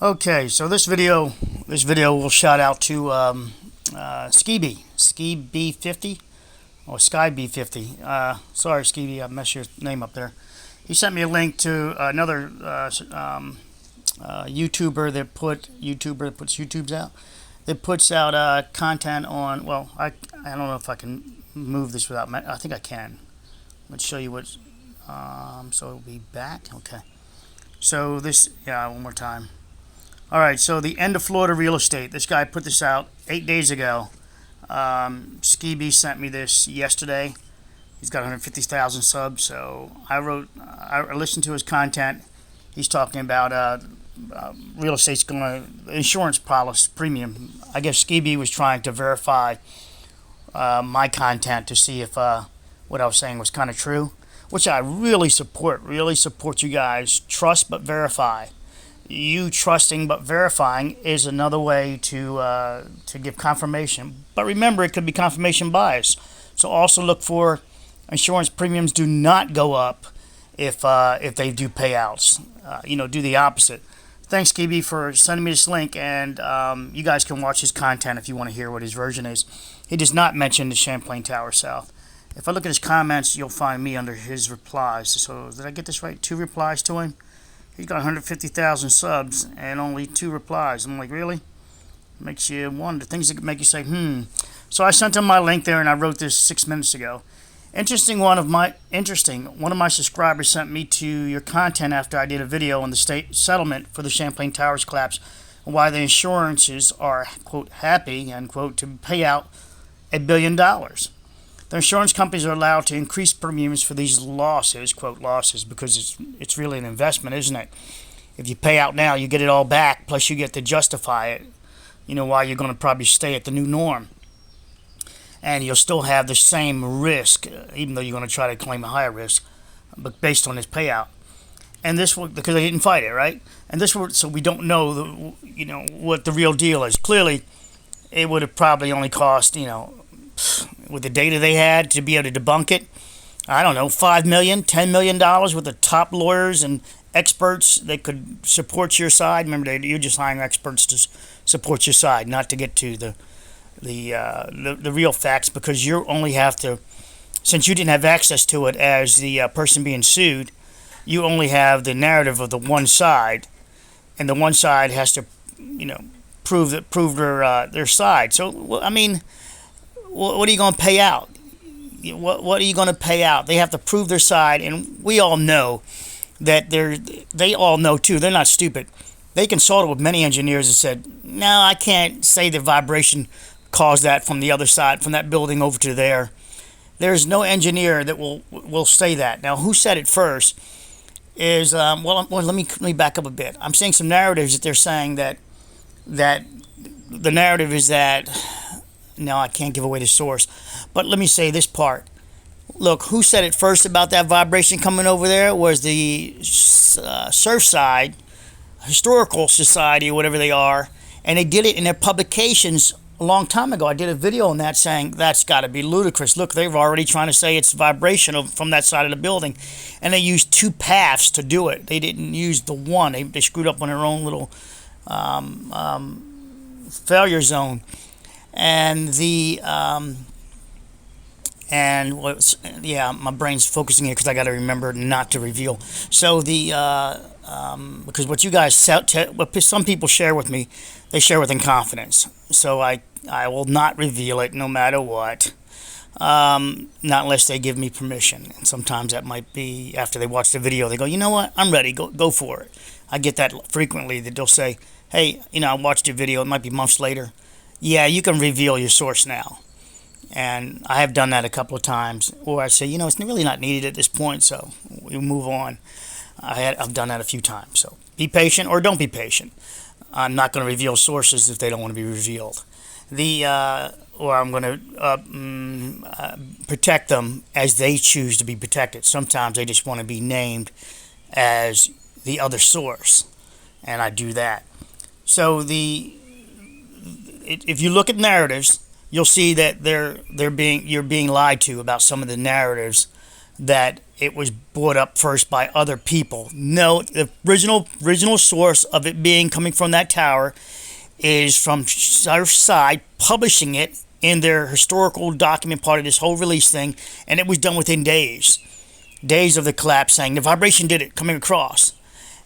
Okay, so this video will shout out to Ski B50 or Sky B50. Sorry, Ski B, I messed your name up there. He sent me a link to another YouTuber that puts YouTubes out. That puts out content on. Well, I don't know if I can move this without. I think I can. Let's show you what. So it'll be back. Okay. So this, yeah, one more time. All right, so the end of Florida real estate. This guy put this out 8 days ago. Ski B sent me this yesterday. He's got 150,000 subs. So I listened to his content. He's talking about real estate's going to insurance policy premium. I guess Ski B was trying to verify my content to see if what I was saying was kind of true, which I really support. Really support you guys. Trust but verify. You trusting but verifying is another way to give confirmation. But remember, it could be confirmation bias. So also look for insurance premiums do not go up if they do payouts. Do the opposite. Thanks, Kibi, for sending me this link, and you guys can watch his content if you want to hear what his version is. He does not mention the Champlain Tower South. If I look at his comments, you'll find me under his replies. So did I get this right? 2 replies to him? He's got 150,000 subs and only 2 replies. I'm like, really? Makes you wonder. Things that make you say, So I sent him my link there, and I wrote this 6 minutes ago. One of my subscribers sent me to your content after I did a video on the state settlement for the Champlain Towers collapse and why the insurances are, quote, happy, unquote, to pay out $1 billion. The insurance companies are allowed to increase premiums for these losses, quote, losses, because it's really an investment, isn't it? If you pay out now, you get it all back, plus you get to justify it, why you're going to probably stay at the new norm. And you'll still have the same risk, even though you're going to try to claim a higher risk, but based on this payout. And this will, because they didn't fight it, right? And this will, so we don't know, what the real deal is. Clearly, it would have probably only cost, with the data they had to be able to debunk it, I don't know, $5 million, $10 million with the top lawyers and experts that could support your side. Remember, you're just hiring experts to support your side, not to get to the real facts, because you only have to, since you didn't have access to it as the person being sued, you only have the narrative of the one side, and the one side has to, prove their side. So, I mean, what are you going to pay out? What are you going to pay out? They have to prove their side, and we all know that they all know too. They're not stupid. They consulted with many engineers and said, no, I can't say the vibration caused that from the other side, from that building over to there. There's no engineer that will say that. Now, who said it first is, let me back up a bit. I'm seeing some narratives that they're saying that the narrative is that, no, I can't give away the source, but let me say this part. Look, who said it first about that vibration coming over there was the Surfside Historical Society, or whatever they are, and they did it in their publications a long time ago. I did a video on that saying that's got to be ludicrous. Look, they're already trying to say it's vibration from that side of the building, and they used 2 paths to do it. They didn't use the one. They screwed up on their own little failure zone. And my brain's focusing here because I got to remember not to reveal. So because what you guys what some people share with me, they share with in confidence. So I will not reveal it no matter what, not unless they give me permission. And sometimes that might be after they watch the video. They go, you know what, I'm ready. Go for it. I get that frequently. That they'll say, hey, I watched your video. It might be months later. Yeah, you can reveal your source now. And I have done that a couple of times. Or I say, it's really not needed at this point, so we move on. I've done that a few times. So be patient or don't be patient. I'm not going to reveal sources if they don't want to be revealed. Or I'm going to protect them as they choose to be protected. Sometimes they just want to be named as the other source, and I do that. So if you look at narratives, you'll see that you're being lied to about some of the narratives that it was brought up first by other people. No, the original source of it being coming from that tower is from Surfside publishing it in their historical document part of this whole release thing, and it was done within days of the collapse, saying the vibration did it coming across.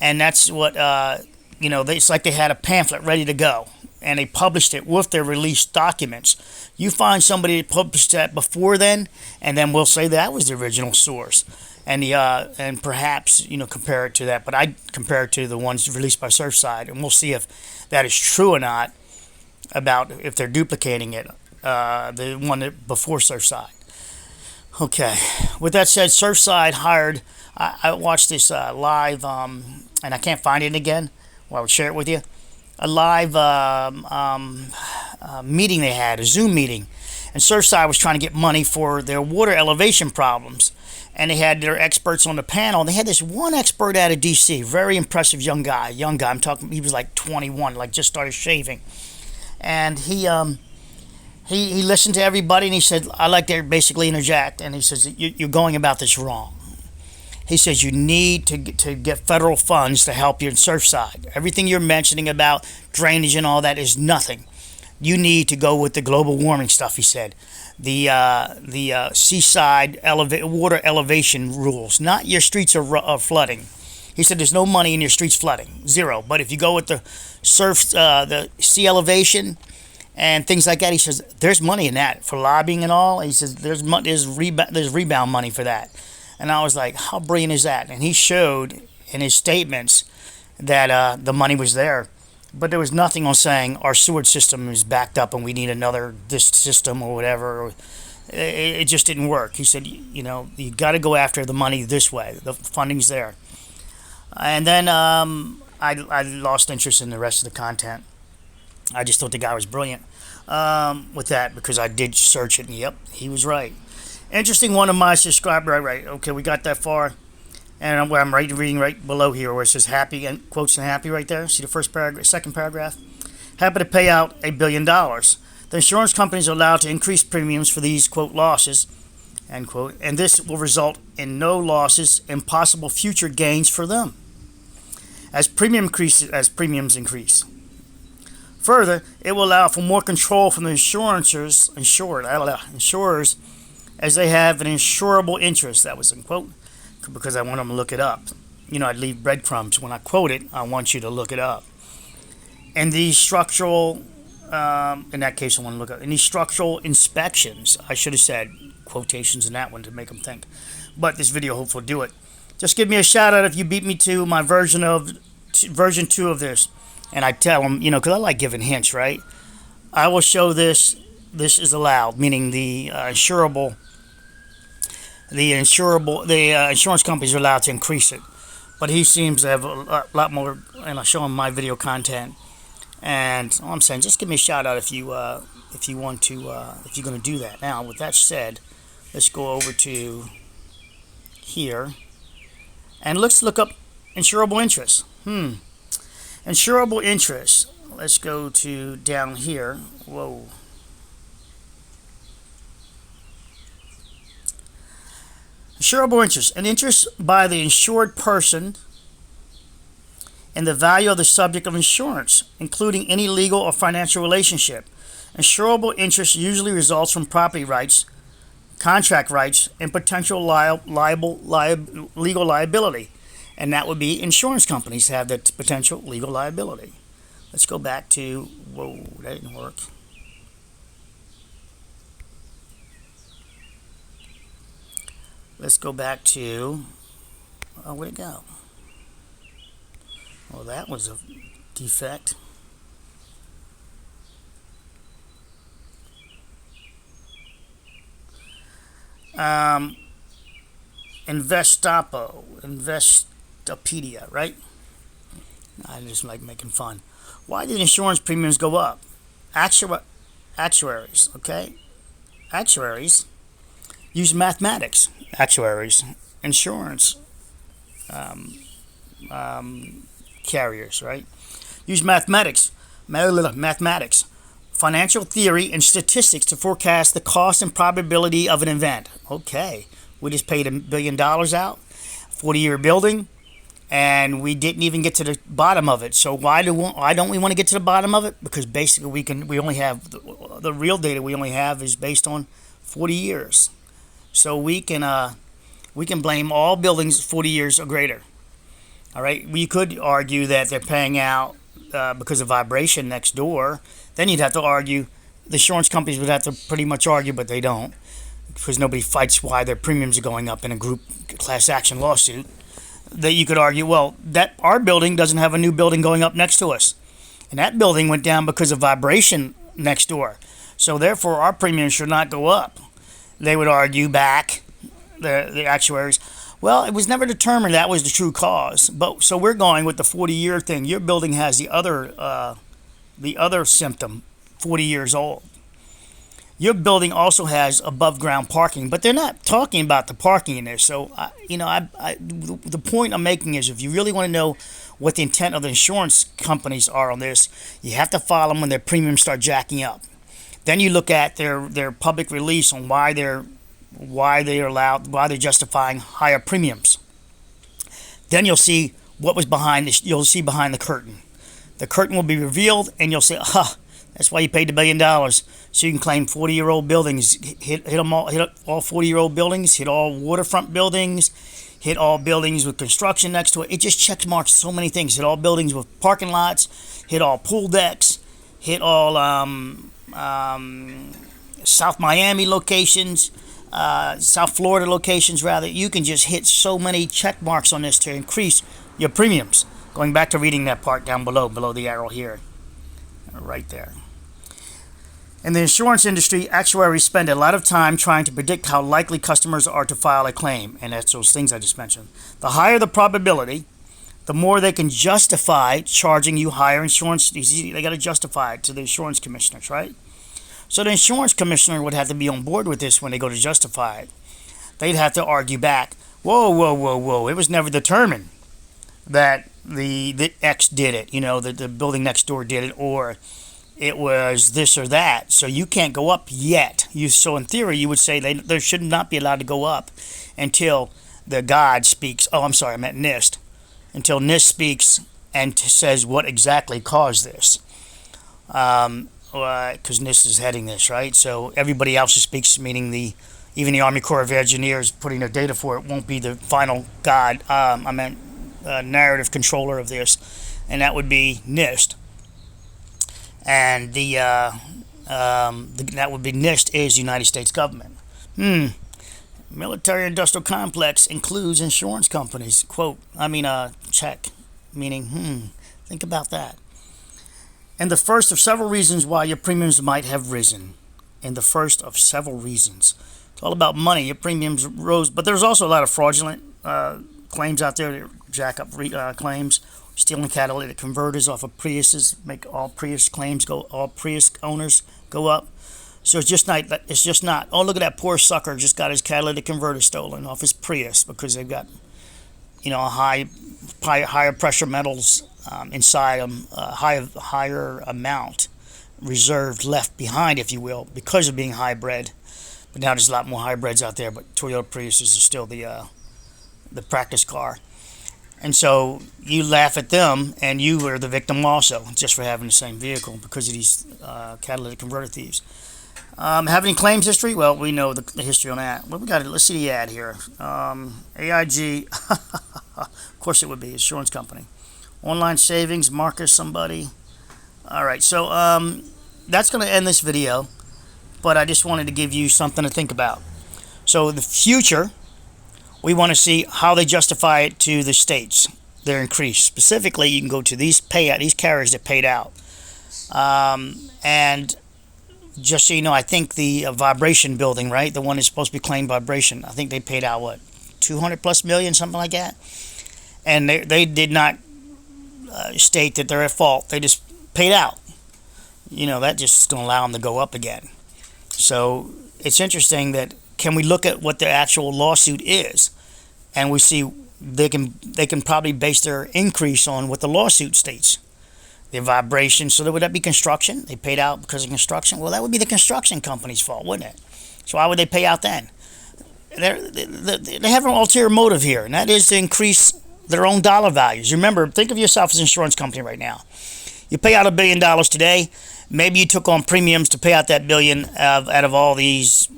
And that's what it's like they had a pamphlet ready to go, and they published it with their release documents. You find somebody that published that before then, and then we'll say that was the original source, and perhaps compare it to that. But I compare it to the ones released by Surfside, and we'll see if that is true or not, about if they're duplicating it, the one that before Surfside. Okay. With that said, Surfside hired. I watched this live, and I can't find it again. Well, I would share it with you. A live meeting they had, a Zoom meeting, and Surfside was trying to get money for their water elevation problems, and they had their experts on the panel. And they had this one expert out of D.C., very impressive young guy. I'm talking, he was like 21, like just started shaving, and he listened to everybody, and he said, I like to basically interject, and he says, you're going about this wrong. He says you need to get federal funds to help you in Surfside. Everything you're mentioning about drainage and all that is nothing. You need to go with the global warming stuff, he said. The seaside water elevation rules, not your streets are flooding. He said there's no money in your streets flooding, zero. But if you go with the sea elevation and things like that, he says there's money in that for lobbying and all. He says there's rebound money for that. And I was like, how brilliant is that? And he showed in his statements that the money was there, but there was nothing on saying our sewage system is backed up and we need another this system or whatever. It just didn't work. He said, you got to go after the money this way. The funding's there. And then I lost interest in the rest of the content. I just thought the guy was brilliant with that, because I did search it, and yep, he was right. Interesting, one of my subscribers, right, okay, we got that far, and I'm reading right below here where it says happy, and quotes and happy right there. See the first paragraph, second paragraph? Happy to pay out $1 billion. The insurance companies are allowed to increase premiums for these, quote, losses, end quote, and this will result in no losses and possible future gains for them as premiums increase. Further, it will allow for more control from the insurers as they have an insurable interest. That was in quote, because I want them to look it up. I'd leave breadcrumbs. When I quote it, I want you to look it up. And these structural, in that case, I want to look up. And these structural inspections, I should have said quotations in that one to make them think. But this video hopefully will do it. Just give me a shout out if you beat me to my version 2 of this. And I tell them, because I like giving hints, right? I will show this. This is allowed, meaning the insurance companies are allowed to increase it, but he seems to have a lot more. And I show him my video content, and all I'm saying, just give me a shout out if you want to, if you're going to do that. Now, with that said, let's go over to here, and let's look up insurable interest. Insurable interest. Let's go to down here. Whoa. Insurable interest. An interest by the insured person in the value of the subject of insurance, including any legal or financial relationship. Insurable interest usually results from property rights, contract rights, and potential legal liability. And that would be insurance companies have that potential legal liability. Let's go back to, whoa, that didn't work. Let's go back to, where'd it go? Well, that was a defect. Investopedia, right? I just like making fun. Why did insurance premiums go up? Actuaries, okay? Actuaries use mathematics. Actuaries, insurance carriers, right? Use mathematics, financial theory, and statistics to forecast the cost and probability of an event. Okay, We just paid $1 billion out, 40-year building, and we didn't even get to the bottom of it. So why don't we want to get to the bottom of it? Because basically we only have the real data we only have is based on 40 years. So we can blame all buildings 40 years or greater. All right, we could argue that they're paying out because of vibration next door. Then you'd have to argue, the insurance companies would have to pretty much argue, but they don't, because nobody fights why their premiums are going up in a group class action lawsuit. That you could argue, well, that our building doesn't have a new building going up next to us, and that building went down because of vibration next door. So therefore, our premiums should not go up. They would argue back, the actuaries. Well, it was never determined that was the true cause. But so we're going with the 40-year thing. Your building has the other symptom, 40 years old. Your building also has above ground parking, but they're not talking about the parking in there. So, the point I'm making is, if you really want to know what the intent of the insurance companies are on this, you have to follow them when their premiums start jacking up. Then you look at their public release on why they're justifying higher premiums. Then you'll see what was behind this. You'll see behind the curtain. The curtain will be revealed, and you'll say, that's why you paid $1 billion. So you can claim 40-year-old buildings, hit all 40-year-old buildings, hit all waterfront buildings, hit all buildings with construction next to it. It just check marks so many things. Hit all buildings with parking lots, hit all pool decks, hit all South Miami locations, South Florida locations rather. You can just hit so many check marks on this to increase your premiums. Going back to reading that part down below the arrow here, right there. In the insurance industry, actuaries spend a lot of time trying to predict how likely customers are to file a claim, and that's those things I just mentioned. The higher the probability, the more they can justify charging you higher insurance. They got to justify it to the insurance commissioners, right? So the insurance commissioner would have to be on board with this when they go to justify it. They'd have to argue back, whoa, it was never determined that the X did it, the building next door did it, or it was this or that, so you can't go up yet. So in theory, you would say they should not be allowed to go up until the God speaks. Oh, I'm sorry, I meant NIST. Until NIST speaks and says what exactly caused this. Because NIST is heading this, right? So everybody else who speaks, meaning even the Army Corps of Engineers putting their data for it, won't be the final God. I meant narrative controller of this, and that would be NIST. And that would be NIST is United States government. Military-industrial complex includes insurance companies. Quote, check, meaning, think about that. And the first of several reasons why your premiums might have risen. And the first of several reasons. It's all about money. Your premiums rose, but there's also a lot of fraudulent claims out there that jack up claims. Stealing catalytic converters off of Priuses, make all Prius owners go up. So it's just not. Oh, look at that poor sucker! Just got his catalytic converter stolen off his Prius because they've got, higher pressure metals inside them, higher amount reserved left behind, if you will, because of being hybrid. But now there's a lot more hybrids out there. But Toyota Priuses are still the practice car. And so you laugh at them, and you are the victim also, just for having the same vehicle because of these catalytic converter thieves. Have any claims history? Well, we know the history on that. Well, let's see the ad here. AIG, of course it would be, insurance company. Online savings, Marcus, somebody. All right, so that's going to end this video, but I just wanted to give you something to think about. So the future, we want to see how they justify it to the states, their increase. Specifically, you can go to these carriers that paid out. And just so you know, I think the vibration building, right, the one that's supposed to be claimed vibration, I think they paid out, what, 200 plus million, something like that? And they did not state that they're at fault. They just paid out. That just don't allow them to go up again. So it's interesting that, can we look at what the actual lawsuit is? And we see they can probably base their increase on what the lawsuit states. Their vibration. So would that be construction? They paid out because of construction? Well, that would be the construction company's fault, wouldn't it? So why would they pay out then? they have an ulterior motive here, and that is to increase their own dollar values. Remember, think of yourself as an insurance company right now. You pay out $1 billion today. Maybe you took on premiums to pay out that billion out of all these,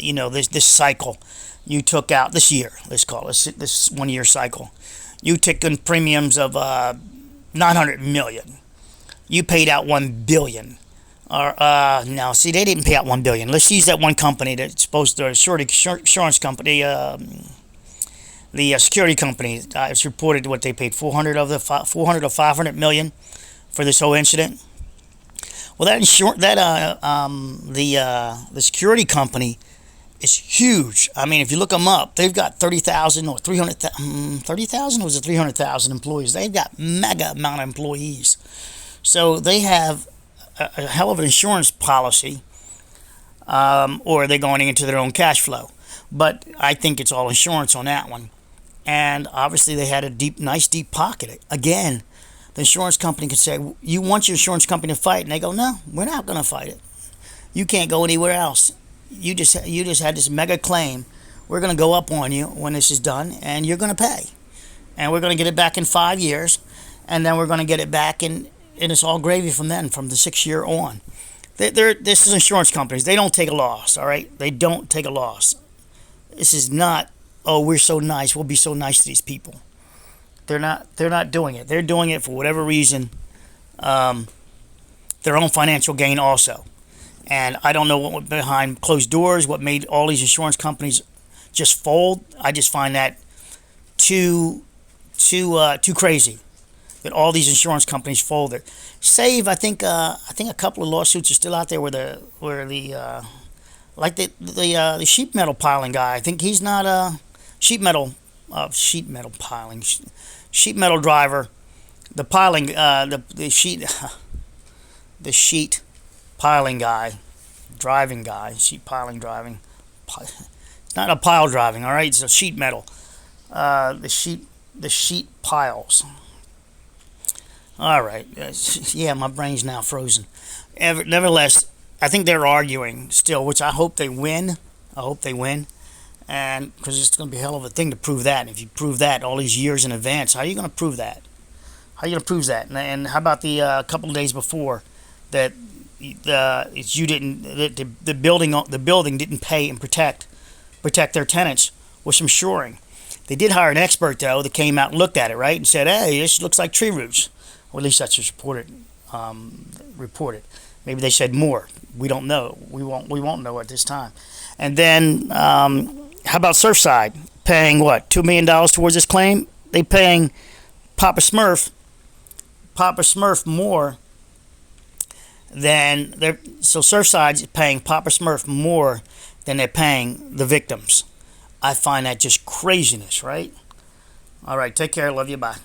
this cycle you took out this year. Let's call it this 1 year cycle. You took in premiums of 900 million. You paid out 1 billion. Or no, see, they didn't pay out 1 billion. Let's use that one company that's supposed to insurance company. The security company. It's reported what they paid 400 or 500 million for this whole incident. Well, the security company is huge. I mean, if you look them up, they've got 30,000 or 300,000. 30,000 was it 300,000 employees? They've got mega amount of employees, so they have a hell of an insurance policy, or they're going into their own cash flow. But I think it's all insurance on that one. And obviously, they had a nice deep pocket. Again, the insurance company could say, "You want your insurance company to fight?" And they go, "No, we're not going to fight it. You can't go anywhere else. You just had this mega claim. We're going to go up on you when this is done, and you're going to pay. And we're going to get it back in 5 years, and then we're going to get it back in, and it's all gravy from then, from the 6th year on." This is insurance companies. They don't take a loss, all right? They don't take a loss. This is not, "Oh, we're so nice. We'll be so nice to these people." They're not doing it. They're doing it for whatever reason, their own financial gain also. And I don't know what went behind closed doors, what made all these insurance companies just fold. I just find that too crazy that all these insurance companies folded. Save, I think a couple of lawsuits are still out there where the sheet metal piling guy. I think he's not a sheet metal driver. The piling the sheet piling guy, driving guy, sheet piling driving. It's not a pile driving, all right. It's a sheet metal. The sheet piles. All right. Yeah, my brain's now frozen. Nevertheless, I think they're arguing still, which I hope they win. And because it's going to be a hell of a thing to prove that. And if you prove that all these years in advance, how are you going to prove that? And how about the couple of days before that the building didn't pay and protect their tenants with some shoring. They did hire an expert though that came out and looked at it, right, and said, "Hey, this looks like tree roots." Or at least that's what's reported. Maybe they said more. We don't know. We won't know at this time. And then how about Surfside paying what, $2 million towards this claim? They paying Papa Smurf more than so Surfside's paying Papa Smurf more than they're paying the victims. I find that just craziness, right? All right, take care. Love you. Bye.